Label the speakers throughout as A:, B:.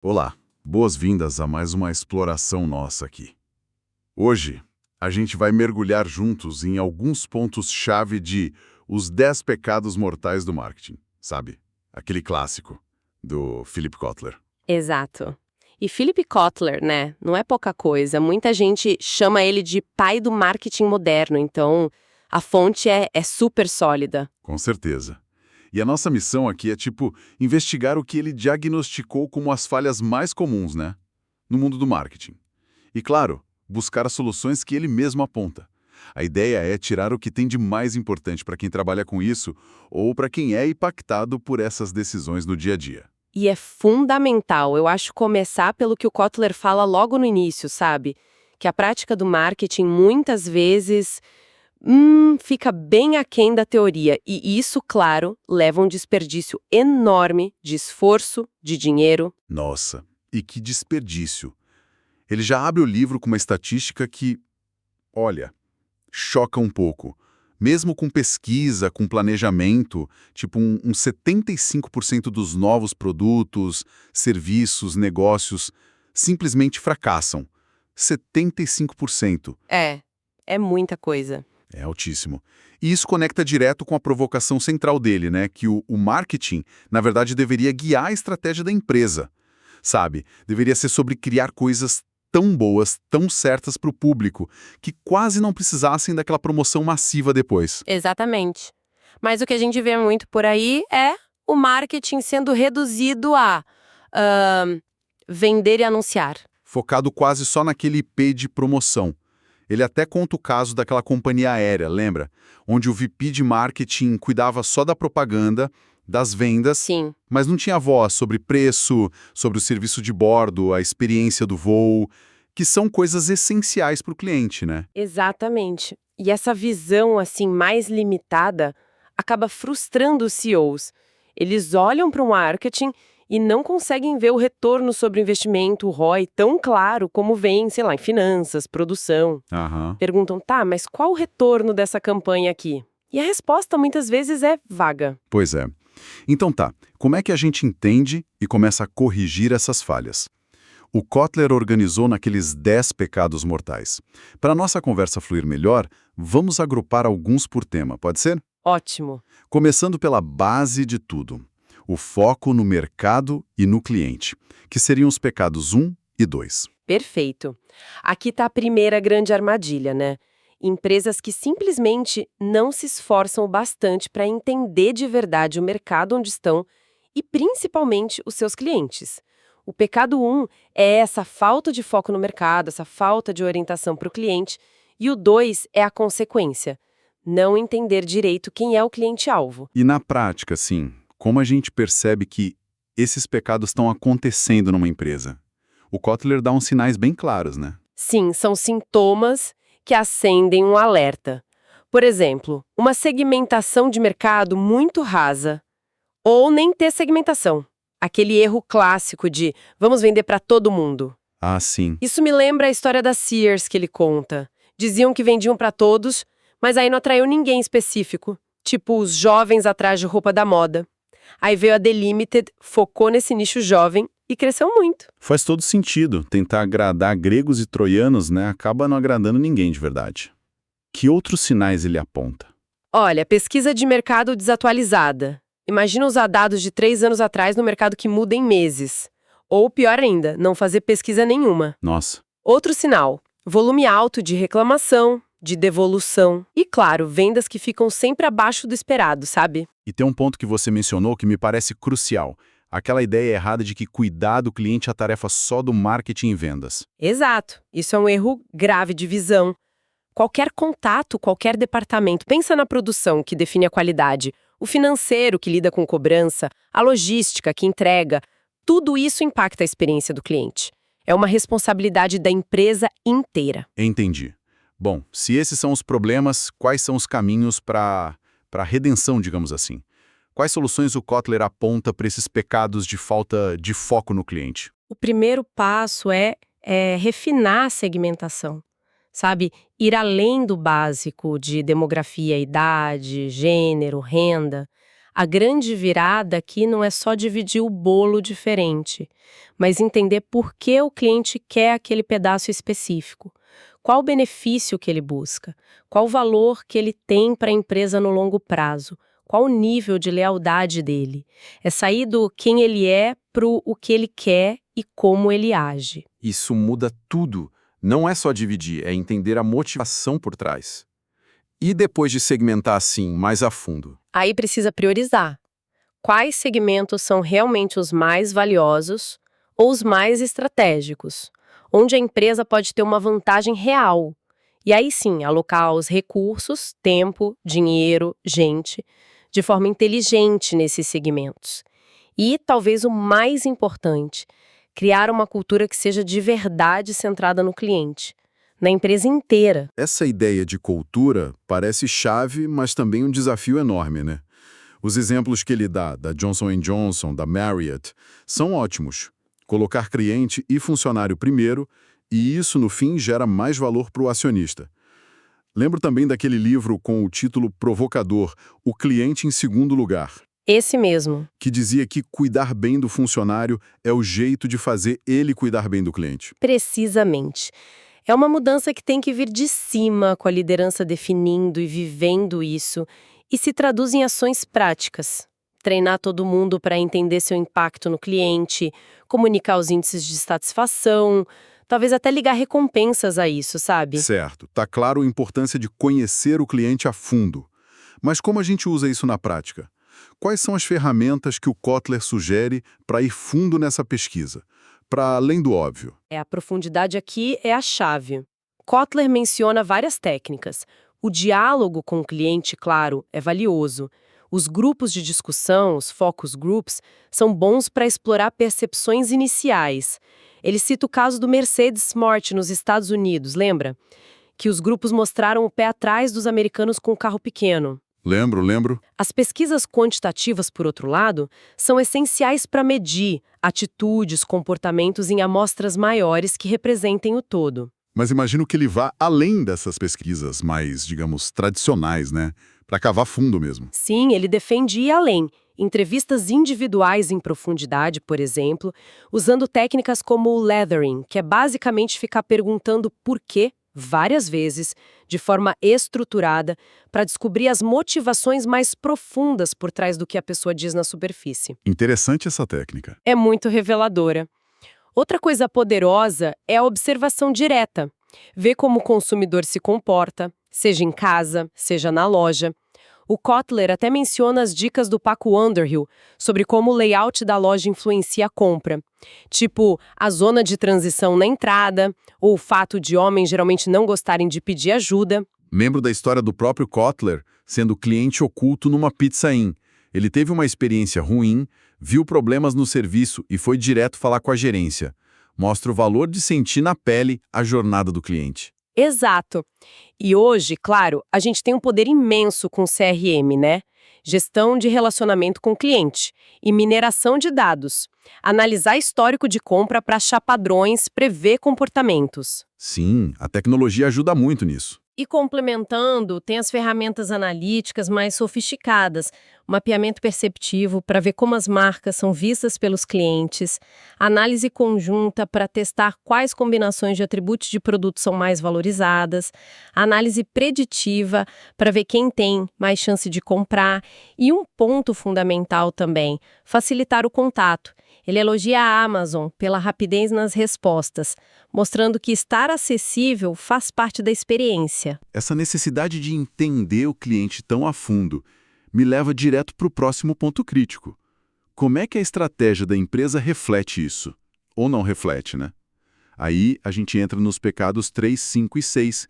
A: Olá, boas-vindas a mais uma exploração nossa aqui. Hoje, a gente vai mergulhar juntos em alguns pontos-chave de Os 10 Pecados Mortais do Marketing, sabe? Aquele clássico, do Philip Kotler.
B: Exato. E Philip Kotler, né, não é pouca coisa. Muita gente chama ele de pai do marketing moderno, então a fonte é super sólida.
A: Com certeza. E a nossa missão aqui é, investigar o que ele diagnosticou como as falhas mais comuns, né? No mundo do marketing. E, claro, buscar as soluções que ele mesmo aponta. A ideia é tirar o que tem de mais importante para quem trabalha com isso ou para quem é impactado por essas decisões no dia a dia.
B: E é fundamental, eu acho, começar pelo que o Kotler fala logo no início, sabe? Que a prática do marketing muitas vezes fica bem aquém da teoria. E isso, claro, leva a um desperdício enorme de esforço, de dinheiro.
A: Nossa, e que desperdício! Ele já abre o livro com uma estatística que, olha, choca um pouco. Mesmo com pesquisa, com planejamento, uns 75% dos novos produtos, serviços, negócios simplesmente fracassam. 75%.
B: É muita coisa.
A: É altíssimo. E isso conecta direto com a provocação central dele, né? Que o marketing, na verdade, deveria guiar a estratégia da empresa. Sabe? Deveria ser sobre criar coisas tão boas, tão certas para o público, que quase não precisassem daquela promoção massiva depois.
B: Exatamente. Mas o que a gente vê muito por aí é o marketing sendo reduzido a vender e anunciar.
A: Focado quase só naquele IP de promoção. Ele até conta o caso daquela companhia aérea, lembra? Onde o VP de marketing cuidava só da propaganda, das vendas,
B: Sim.
A: mas não tinha voz sobre preço, sobre o serviço de bordo, a experiência do voo, que são coisas essenciais para o cliente, né?
B: Exatamente. E essa visão assim mais limitada acaba frustrando os CEOs. Eles olham para o marketing e não conseguem ver o retorno sobre o investimento, o ROI, tão claro como vem, sei lá, em finanças, produção.
A: Aham.
B: Perguntam, tá, mas qual o retorno dessa campanha aqui? E a resposta muitas vezes é vaga.
A: Pois é. Então tá, como é que a gente entende e começa a corrigir essas falhas? O Kotler organizou naqueles 10 pecados mortais. Para nossa conversa fluir melhor, vamos agrupar alguns por tema, pode ser?
B: Ótimo.
A: Começando pela base de tudo, o foco no mercado e no cliente, que seriam os pecados 1 e 2.
B: Perfeito. Aqui está a primeira grande armadilha, né? Empresas que simplesmente não se esforçam o bastante para entender de verdade o mercado onde estão e principalmente os seus clientes. O pecado 1 é essa falta de foco no mercado, essa falta de orientação para o cliente, e o 2 é a consequência, não entender direito quem é o cliente-alvo.
A: E na prática, sim, como a gente percebe que esses pecados estão acontecendo numa empresa? O Kotler dá uns sinais bem claros, né?
B: Sim, são sintomas que acendem um alerta. Por exemplo, uma segmentação de mercado muito rasa, ou nem ter segmentação. Aquele erro clássico de vamos vender para todo mundo.
A: Ah, sim.
B: Isso me lembra a história da Sears que ele conta. Diziam que vendiam para todos, mas aí não atraiu ninguém específico, tipo os jovens atrás de roupa da moda. Aí veio a The Limited, focou nesse nicho jovem e cresceu muito.
A: Faz todo sentido. Tentar agradar gregos e troianos, né, acaba não agradando ninguém de verdade. Que outros sinais ele aponta?
B: Olha, pesquisa de mercado desatualizada. Imagina usar dados de 3 anos atrás no mercado que muda em meses. Ou, pior ainda, não fazer pesquisa nenhuma.
A: Nossa.
B: Outro sinal, volume alto de reclamação, de devolução. E, claro, vendas que ficam sempre abaixo do esperado, sabe?
A: E tem um ponto que você mencionou que me parece crucial. Aquela ideia errada de que cuidar do cliente é a tarefa só do marketing e vendas.
B: Exato. Isso é um erro grave de visão. Qualquer contato, qualquer departamento, pensa na produção, que define a qualidade, o financeiro, que lida com cobrança, a logística, que entrega, tudo isso impacta a experiência do cliente. É uma responsabilidade da empresa inteira.
A: Entendi. Bom, se esses são os problemas, quais são os caminhos para a redenção, digamos assim? Quais soluções o Kotler aponta para esses pecados de falta de foco no cliente?
B: O primeiro passo é refinar a segmentação. Sabe, ir além do básico de demografia, idade, gênero, renda. A grande virada aqui não é só dividir o bolo diferente, mas entender por que o cliente quer aquele pedaço específico. Qual o benefício que ele busca? Qual o valor que ele tem para a empresa no longo prazo? Qual o nível de lealdade dele? É sair do quem ele é para o que ele quer e como ele age.
C: Isso muda tudo. Não é só dividir, é entender a motivação por trás. E depois de segmentar assim, mais a fundo?
B: Aí precisa priorizar. Quais segmentos são realmente os mais valiosos ou os mais estratégicos, onde a empresa pode ter uma vantagem real. E aí sim, alocar os recursos, tempo, dinheiro, gente, de forma inteligente nesses segmentos. E, talvez o mais importante, criar uma cultura que seja de verdade centrada no cliente, na empresa inteira.
A: Essa ideia de cultura parece chave, mas também um desafio enorme, né? Os exemplos que ele dá, da Johnson & Johnson, da Marriott, são ótimos. Colocar cliente e funcionário primeiro, e isso, no fim, gera mais valor para o acionista. Lembro também daquele livro com o título provocador, O Cliente em Segundo Lugar,
B: Esse mesmo.
A: que dizia que cuidar bem do funcionário é o jeito de fazer ele cuidar bem do cliente.
B: Precisamente. É uma mudança que tem que vir de cima, com a liderança definindo e vivendo isso, e se traduz em ações práticas. Treinar todo mundo para entender seu impacto no cliente, comunicar os índices de satisfação, talvez até ligar recompensas a isso, sabe?
A: Certo, tá claro a importância de conhecer o cliente a fundo. Mas como a gente usa isso na prática? Quais são as ferramentas que o Kotler sugere para ir fundo nessa pesquisa? Para além do óbvio.
B: A profundidade aqui é a chave. Kotler menciona várias técnicas. O diálogo com o cliente, claro, é valioso. Os grupos de discussão, os focus groups, são bons para explorar percepções iniciais. Ele cita o caso do Mercedes Smart nos Estados Unidos, lembra? Que os grupos mostraram o pé atrás dos americanos com o carro pequeno.
A: Lembro.
B: As pesquisas quantitativas, por outro lado, são essenciais para medir atitudes, comportamentos em amostras maiores que representem o todo.
A: Mas imagino que ele vá além dessas pesquisas mais, digamos, tradicionais, né? Para cavar fundo mesmo.
B: Sim, ele defende ir além. Entrevistas individuais em profundidade, por exemplo, usando técnicas como o leathering, que é basicamente ficar perguntando por quê várias vezes, de forma estruturada, para descobrir as motivações mais profundas por trás do que a pessoa diz na superfície.
A: Interessante essa técnica.
B: É muito reveladora. Outra coisa poderosa é a observação direta. Ver como o consumidor se comporta, seja em casa, seja na loja. O Kotler até menciona as dicas do Paco Underhill sobre como o layout da loja influencia a compra. Tipo, a zona de transição na entrada, ou o fato de homens geralmente não gostarem de pedir ajuda.
A: Lembro da história do próprio Kotler sendo cliente oculto numa Pizza Inn. Ele teve uma experiência ruim, viu problemas no serviço e foi direto falar com a gerência. Mostra o valor de sentir na pele a jornada do cliente.
B: Exato. E hoje, claro, a gente tem um poder imenso com CRM, né? Gestão de relacionamento com o cliente e mineração de dados. Analisar histórico de compra para achar padrões, prever comportamentos.
A: Sim, a tecnologia ajuda muito nisso.
B: E complementando, tem as ferramentas analíticas mais sofisticadas, mapeamento perceptivo para ver como as marcas são vistas pelos clientes, análise conjunta para testar quais combinações de atributos de produto são mais valorizadas, análise preditiva para ver quem tem mais chance de comprar e um ponto fundamental também, facilitar o contato. Ele elogia a Amazon pela rapidez nas respostas, mostrando que estar acessível faz parte da experiência.
A: Essa necessidade de entender o cliente tão a fundo me leva direto para o próximo ponto crítico. Como é que a estratégia da empresa reflete isso? Ou não reflete, né? Aí a gente entra nos pecados 3, 5 e 6,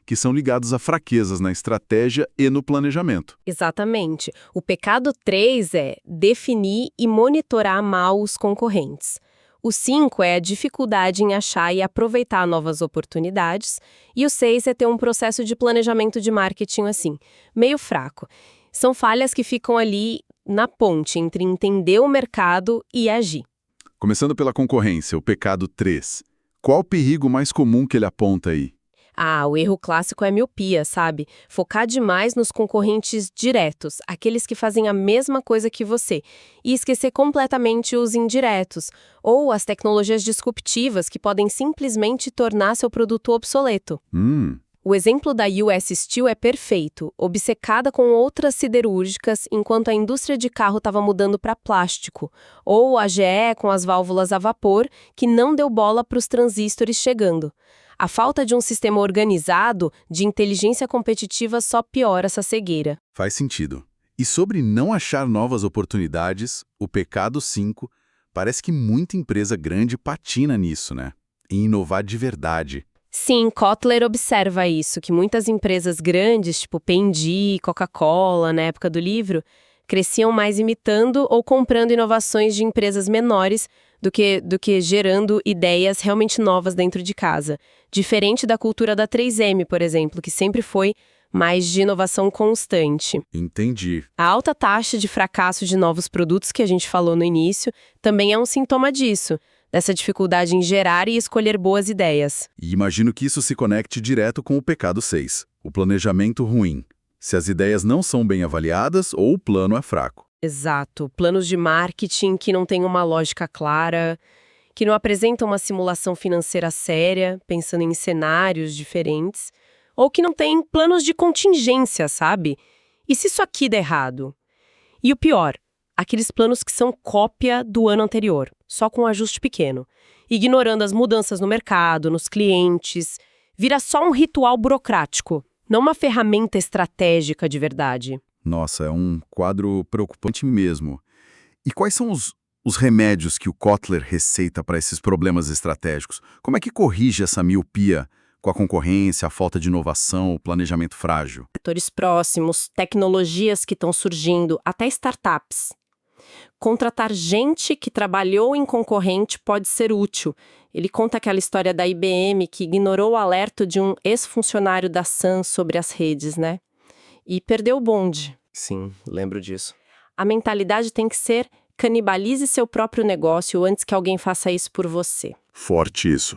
A: que são ligados a fraquezas na estratégia e no planejamento.
B: Exatamente. O pecado 3 é definir e monitorar mal os concorrentes. O 5 é a dificuldade em achar e aproveitar novas oportunidades. E o 6 é ter um processo de planejamento de marketing assim, meio fraco. São falhas que ficam ali na ponte entre entender o mercado e agir.
A: Começando pela concorrência, o pecado 3. Qual o perigo mais comum que ele aponta aí?
B: O erro clássico é a miopia, sabe? Focar demais nos concorrentes diretos, aqueles que fazem a mesma coisa que você, e esquecer completamente os indiretos, ou as tecnologias disruptivas que podem simplesmente tornar seu produto obsoleto. O exemplo da US Steel é perfeito, obcecada com outras siderúrgicas enquanto a indústria de carro estava mudando para plástico, ou a GE com as válvulas a vapor, que não deu bola para os transistores chegando. A falta de um sistema organizado de inteligência competitiva só piora essa cegueira.
A: Faz sentido. E sobre não achar novas oportunidades, o pecado 5, parece que muita empresa grande patina nisso, né? Em inovar de verdade.
B: Sim, Kotler observa isso, que muitas empresas grandes, tipo P&G, Coca-Cola, na época do livro, cresciam mais imitando ou comprando inovações de empresas menores do que gerando ideias realmente novas dentro de casa. Diferente da cultura da 3M, por exemplo, que sempre foi mais de inovação constante.
A: Entendi.
B: A alta taxa de fracasso de novos produtos que a gente falou no início também é um sintoma disso, dessa dificuldade em gerar e escolher boas ideias.
A: E imagino que isso se conecte direto com o pecado 6, o planejamento ruim. Se as ideias não são bem avaliadas ou o plano é fraco.
B: Exato. Planos de marketing que não têm uma lógica clara, que não apresentam uma simulação financeira séria, pensando em cenários diferentes, ou que não têm planos de contingência, sabe? E se isso aqui der errado? E o pior, aqueles planos que são cópia do ano anterior, só com um ajuste pequeno, ignorando as mudanças no mercado, nos clientes, vira só um ritual burocrático, não uma ferramenta estratégica de verdade.
A: Nossa, é um quadro preocupante mesmo. E quais são os remédios que o Kotler receita para esses problemas estratégicos? Como é que corrige essa miopia com a concorrência, a falta de inovação, o planejamento frágil?
B: Setores próximos, tecnologias que estão surgindo, até startups. Contratar gente que trabalhou em concorrente pode ser útil. Ele conta aquela história da IBM que ignorou o alerta de um ex-funcionário da Sun sobre as redes, né? E perdeu o bonde.
D: Sim, lembro disso.
B: A mentalidade tem que ser: canibalize seu próprio negócio antes que alguém faça isso por você.
A: Forte isso.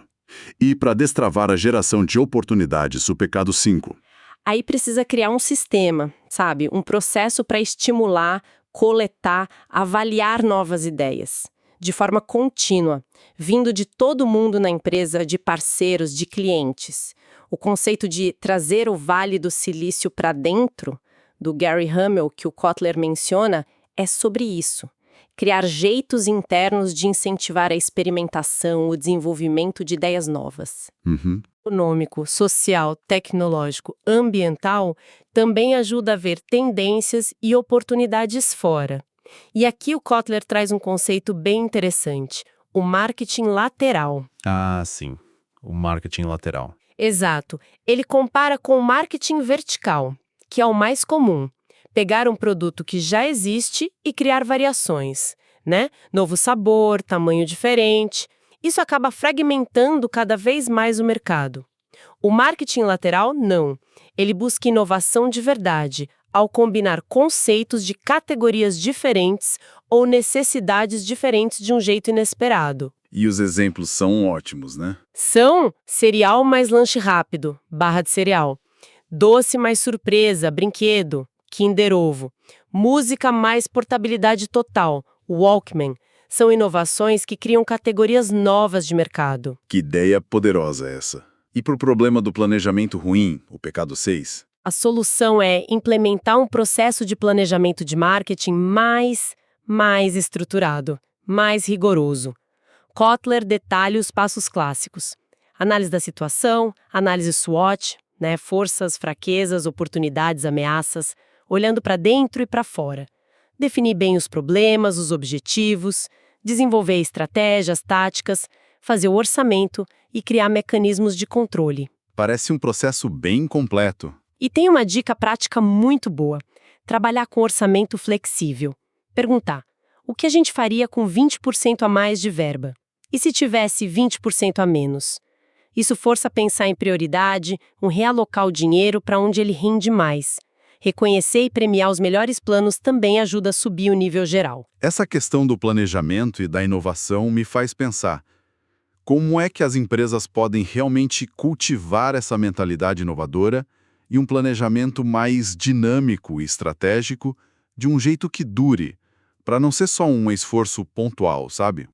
A: E para destravar a geração de oportunidades, o pecado 5.
B: Aí precisa criar um sistema, sabe? Um processo para estimular, coletar, avaliar novas ideias, de forma contínua, vindo de todo mundo na empresa, de parceiros, de clientes. O conceito de trazer o Vale do Silício para dentro, do Gary Hamel, que o Kotler menciona, é sobre isso. Criar jeitos internos de incentivar a experimentação, o desenvolvimento de ideias novas. Econômico, social, tecnológico, ambiental, também ajuda a ver tendências e oportunidades fora. E aqui o Kotler traz um conceito bem interessante, o marketing lateral.
D: Ah, sim. O marketing lateral.
B: Exato. Ele compara com o marketing vertical, que é o mais comum. Pegar um produto que já existe e criar variações, né? Novo sabor, tamanho diferente. Isso acaba fragmentando cada vez mais o mercado. O marketing lateral, não. Ele busca inovação de verdade, ao combinar conceitos de categorias diferentes ou necessidades diferentes de um jeito inesperado.
A: E os exemplos são ótimos, né?
B: São cereal mais lanche rápido, barra de cereal. Doce mais surpresa, brinquedo, Kinder Ovo. Música mais portabilidade total, Walkman. São inovações que criam categorias novas de mercado.
A: Que ideia poderosa essa. E para o problema do planejamento ruim, o pecado 6?
B: A solução é implementar um processo de planejamento de marketing mais estruturado, mais rigoroso. Kotler detalha os passos clássicos. Análise da situação, análise SWOT, né, forças, fraquezas, oportunidades, ameaças, olhando para dentro e para fora. Definir bem os problemas, os objetivos, desenvolver estratégias, táticas, fazer o orçamento e criar mecanismos de controle.
A: Parece um processo bem completo.
B: E tem uma dica prática muito boa: trabalhar com orçamento flexível. Perguntar: o que a gente faria com 20% a mais de verba? E se tivesse 20% a menos? Isso força a pensar em prioridade, realocar o dinheiro para onde ele rende mais. Reconhecer e premiar os melhores planos também ajuda a subir o nível geral.
A: Essa questão do planejamento e da inovação me faz pensar: Como é que as empresas podem realmente cultivar essa mentalidade inovadora e um planejamento mais dinâmico e estratégico de um jeito que dure, para não ser só um esforço pontual, sabe?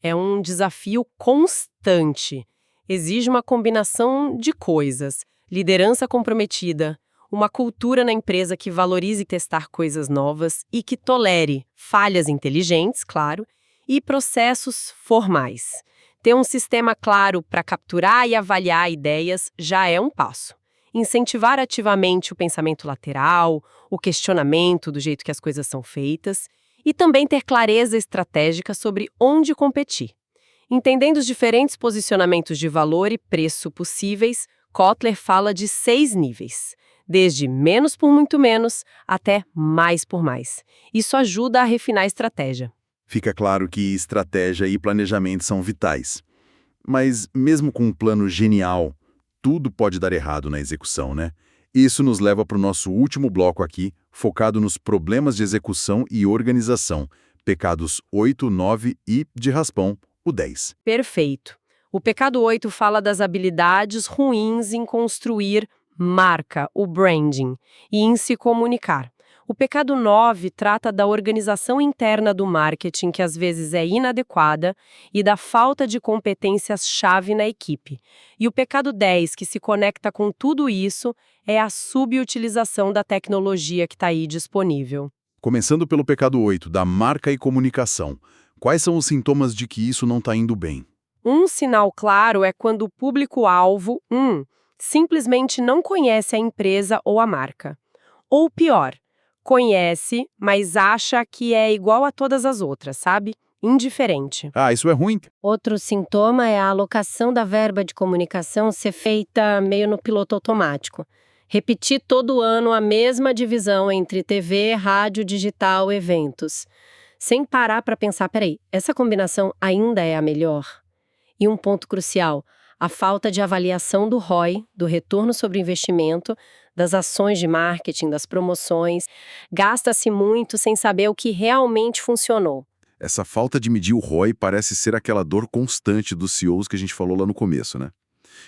B: É um desafio constante. Exige uma combinação de coisas: liderança comprometida, uma cultura na empresa que valorize testar coisas novas e que tolere falhas inteligentes, claro, e processos formais. Ter um sistema claro para capturar e avaliar ideias já é um passo. Incentivar ativamente o pensamento lateral, o questionamento do jeito que as coisas são feitas e também ter clareza estratégica sobre onde competir. Entendendo os diferentes posicionamentos de valor e preço possíveis, Kotler fala de 6 níveis, desde menos por muito menos até mais por mais. Isso ajuda a refinar a estratégia.
A: Fica claro que estratégia e planejamento são vitais. Mas mesmo com um plano genial, tudo pode dar errado na execução, né? Isso nos leva para o nosso último bloco aqui, focado nos problemas de execução e organização, pecados 8, 9 e, de raspão, o 10.
B: Perfeito. O pecado 8 fala das habilidades ruins em construir marca, o branding, e em se comunicar. O pecado 9 trata da organização interna do marketing, que às vezes é inadequada, e da falta de competências-chave na equipe. E o pecado 10, que se conecta com tudo isso, é a subutilização da tecnologia que está aí disponível.
A: Começando pelo pecado 8, da marca e comunicação. Quais são os sintomas de que isso não está indo bem?
B: Um sinal claro é quando o público-alvo, simplesmente não conhece a empresa ou a marca. Ou pior, conhece, mas acha que é igual a todas as outras, sabe? Indiferente.
A: Isso é ruim.
E: Outro sintoma é a alocação da verba de comunicação ser feita meio no piloto automático. Repetir todo ano a mesma divisão entre TV, rádio, digital, eventos. Sem parar para pensar, peraí, essa combinação ainda é a melhor? E um ponto crucial, a falta de avaliação do ROI, do retorno sobre investimento, das ações de marketing, das promoções. Gasta-se muito sem saber o que realmente funcionou.
A: Essa falta de medir o ROI parece ser aquela dor constante dos CEOs que a gente falou lá no começo, né?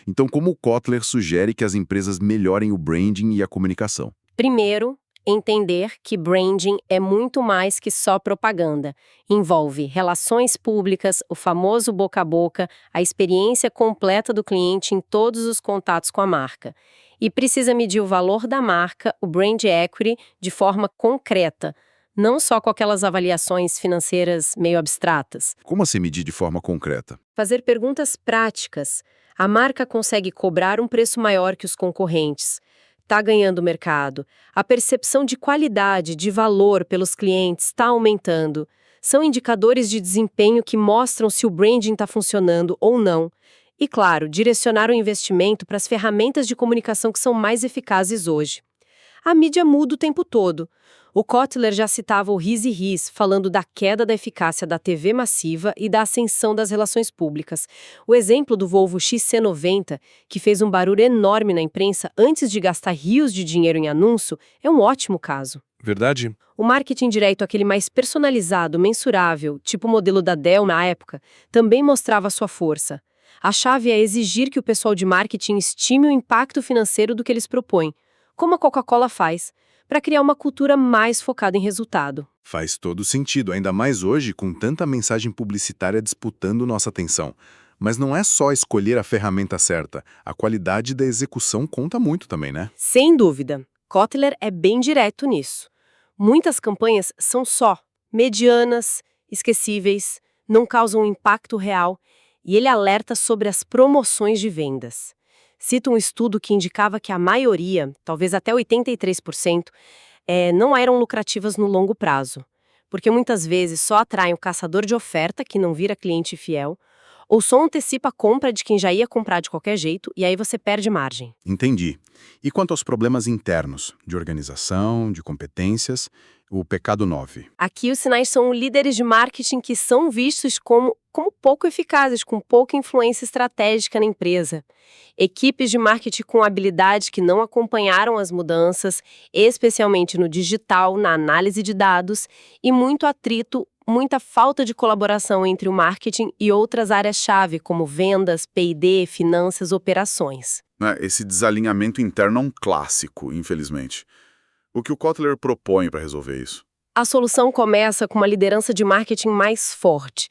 A: Então, como o Kotler sugere que as empresas melhorem o branding e a comunicação?
E: Primeiro, entender que branding é muito mais que só propaganda. Envolve relações públicas, o famoso boca a boca, a experiência completa do cliente em todos os contatos com a marca. E precisa medir o valor da marca, o brand equity, de forma concreta, não só com aquelas avaliações financeiras meio abstratas.
A: Como assim medir de forma concreta?
E: Fazer perguntas práticas. A marca consegue cobrar um preço maior que os concorrentes? Está ganhando mercado? A percepção de qualidade, de valor pelos clientes está aumentando? São indicadores de desempenho que mostram se o branding está funcionando ou não. E, claro, direcionar o investimento para as ferramentas de comunicação que são mais eficazes hoje. A mídia muda o tempo todo. O Kotler já citava o Riz e Riz, falando da queda da eficácia da TV massiva e da ascensão das relações públicas. O exemplo do Volvo XC90, que fez um barulho enorme na imprensa antes de gastar rios de dinheiro em anúncio, é um ótimo caso.
D: Verdade?
B: O marketing direto, aquele mais personalizado, mensurável, tipo o modelo da Dell na época, também mostrava sua força. A chave é exigir que o pessoal de marketing estime o impacto financeiro do que eles propõem, como a Coca-Cola faz, para criar uma cultura mais focada em resultado.
A: Faz todo sentido, ainda mais hoje com tanta mensagem publicitária disputando nossa atenção. Mas não é só escolher a ferramenta certa, a qualidade da execução conta muito também, né?
B: Sem dúvida, Kotler é bem direto nisso. Muitas campanhas são só medianas, esquecíveis, não causam impacto real, e ele alerta sobre as promoções de vendas. Cita um estudo que indicava que a maioria, talvez até 83%, não eram lucrativas no longo prazo, porque muitas vezes só atraem o caçador de oferta, que não vira cliente fiel, ou só antecipa a compra de quem já ia comprar de qualquer jeito, e aí você perde margem.
A: Entendi. E quanto aos problemas internos, de organização, de competências, o pecado 9?
B: Aqui os sinais são líderes de marketing que são vistos como pouco eficazes, com pouca influência estratégica na empresa. Equipes de marketing com habilidade que não acompanharam as mudanças, especialmente no digital, na análise de dados, e muito atrito, muita falta de colaboração entre o marketing e outras áreas-chave, como vendas, P&D, finanças, operações.
A: Esse desalinhamento interno é um clássico, infelizmente. O que o Kotler propõe para resolver isso?
B: A solução começa com uma liderança de marketing mais forte,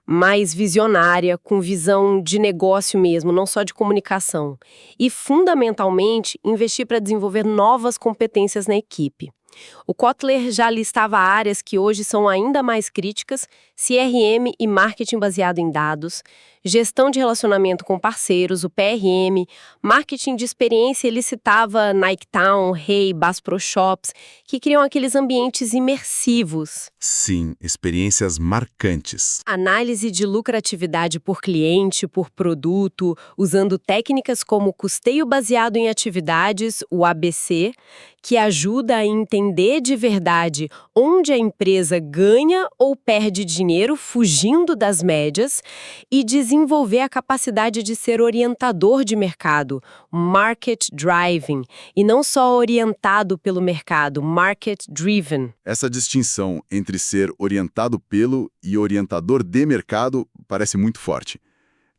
B: mais visionária, com visão de negócio mesmo, não só de comunicação. E, fundamentalmente, investir para desenvolver novas competências na equipe. O Kotler já listava áreas que hoje são ainda mais críticas: CRM e marketing baseado em dados, gestão de relacionamento com parceiros, o PRM, marketing de experiência. Ele citava Niketown, Hey, Bass Pro Shops, que criam aqueles ambientes imersivos.
A: Sim, experiências marcantes.
B: Análise de lucratividade por cliente, por produto, usando técnicas como custeio baseado em atividades, o ABC, que ajuda a entender de verdade onde a empresa ganha ou perde dinheiro fugindo das médias, e desenvolver a capacidade de ser orientador de mercado, market driving, e não só orientado pelo mercado, market driven.
A: Essa distinção entre ser orientado pelo e orientador de mercado parece muito forte.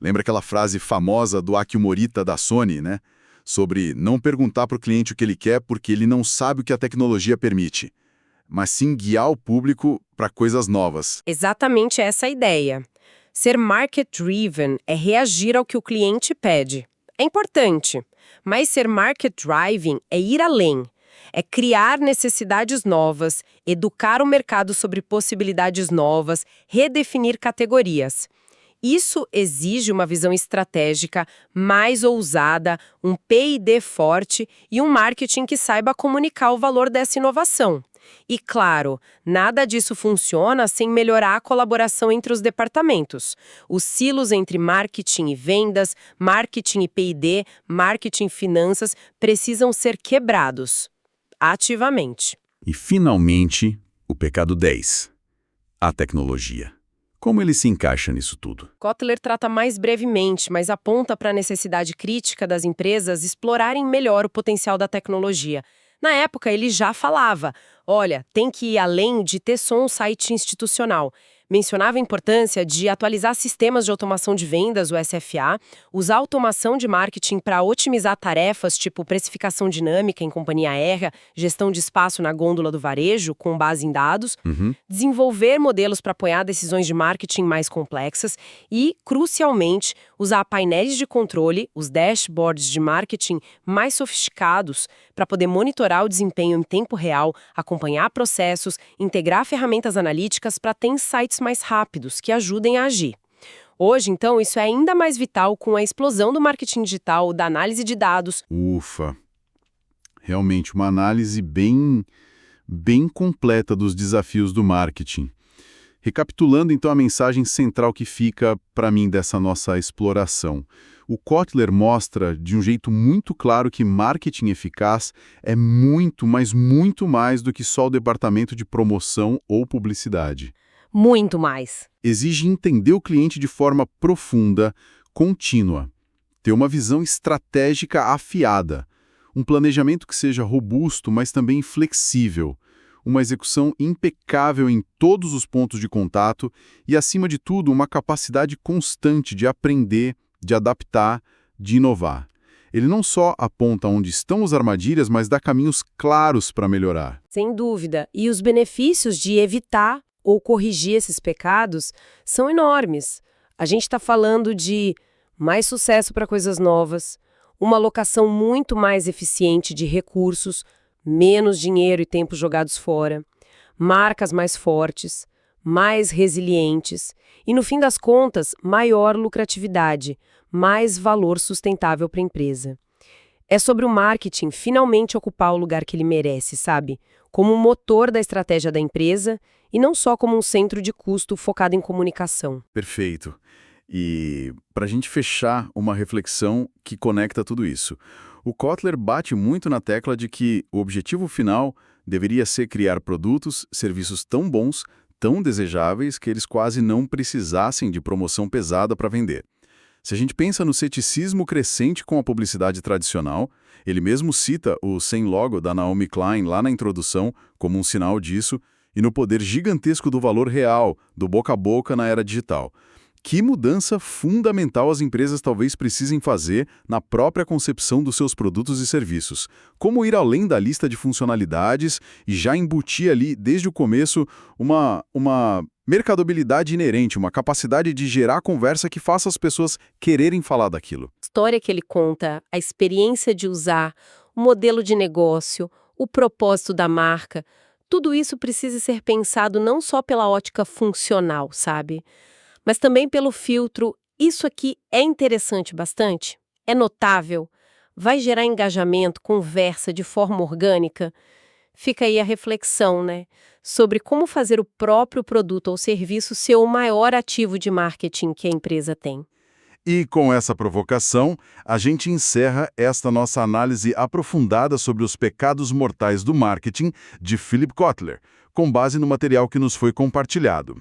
A: Lembra aquela frase famosa do Akio Morita da Sony, né? Sobre não perguntar para o cliente o que ele quer porque ele não sabe o que a tecnologia permite, mas sim guiar o público para coisas novas.
B: Exatamente essa a ideia. Ser market-driven é reagir ao que o cliente pede. É importante, mas ser market-driving é ir além. É criar necessidades novas, educar o mercado sobre possibilidades novas, redefinir categorias. Isso exige uma visão estratégica mais ousada, um P&D forte e um marketing que saiba comunicar o valor dessa inovação. E, claro, nada disso funciona sem melhorar a colaboração entre os departamentos. Os silos entre marketing e vendas, marketing e P&D, marketing e finanças precisam ser quebrados, ativamente.
A: E, finalmente, o pecado 10. A tecnologia. Como ele se encaixa nisso tudo?
B: Kotler trata mais brevemente, mas aponta para a necessidade crítica das empresas explorarem melhor o potencial da tecnologia. Na época, ele já falava, olha, tem que ir além de ter só um site institucional. Mencionava a importância de atualizar sistemas de automação de vendas, o SFA, usar automação de marketing para otimizar tarefas tipo precificação dinâmica em companhia aérea, gestão de espaço na gôndola do varejo, com base em dados, desenvolver modelos para apoiar decisões de marketing mais complexas e, crucialmente, usar painéis de controle, os dashboards de marketing mais sofisticados, para poder monitorar o desempenho em tempo real, acompanhar processos, integrar ferramentas analíticas para ter insights mais rápidos que ajudem a agir. Hoje, então, isso é ainda mais vital com a explosão do marketing digital, da análise de dados.
A: Ufa! Realmente, uma análise bem completa dos desafios do marketing. Recapitulando, então, a mensagem central que fica para mim dessa nossa exploração. O Kotler mostra de um jeito muito claro que marketing eficaz é muito, mas muito mais do que só o departamento de promoção ou publicidade.
B: Muito mais.
A: Exige entender o cliente de forma profunda, contínua, ter uma visão estratégica afiada, um planejamento que seja robusto, mas também flexível, uma execução impecável em todos os pontos de contato e, acima de tudo, uma capacidade constante de aprender, de adaptar, de inovar. Ele não só aponta onde estão as armadilhas, mas dá caminhos claros para melhorar.
B: Sem dúvida. E os benefícios de evitar ou corrigir esses pecados são enormes. A gente está falando de mais sucesso para coisas novas, uma alocação muito mais eficiente de recursos, menos dinheiro e tempo jogados fora, marcas mais fortes, mais resilientes e, no fim das contas, maior lucratividade, mais valor sustentável para a empresa. É sobre o marketing finalmente ocupar o lugar que ele merece, sabe? Como um motor da estratégia da empresa e não só como um centro de custo focado em comunicação.
A: Perfeito. E para a gente fechar uma reflexão que conecta tudo isso, o Kotler bate muito na tecla de que o objetivo final deveria ser criar produtos, serviços tão bons, tão desejáveis, que eles quase não precisassem de promoção pesada para vender. Se a gente pensa no ceticismo crescente com a publicidade tradicional, ele mesmo cita o sem logo da Naomi Klein lá na introdução como um sinal disso, e no poder gigantesco do valor real, do boca a boca na era digital. Que mudança fundamental as empresas talvez precisem fazer na própria concepção dos seus produtos e serviços. Como ir além da lista de funcionalidades e já embutir ali, desde o começo, uma mercadabilidade inerente, uma capacidade de gerar conversa que faça as pessoas quererem falar daquilo.
E: História que ele conta, a experiência de usar, o modelo de negócio, o propósito da marca, tudo isso precisa ser pensado não só pela ótica funcional, sabe? Mas também pelo filtro, isso aqui é interessante bastante? É notável? Vai gerar engajamento, conversa de forma orgânica? Fica aí a reflexão, né? Sobre como fazer o próprio produto ou serviço ser o maior ativo de marketing que a empresa tem.
A: E com essa provocação, a gente encerra esta nossa análise aprofundada sobre os pecados mortais do marketing de Philip Kotler, com base no material que nos foi compartilhado.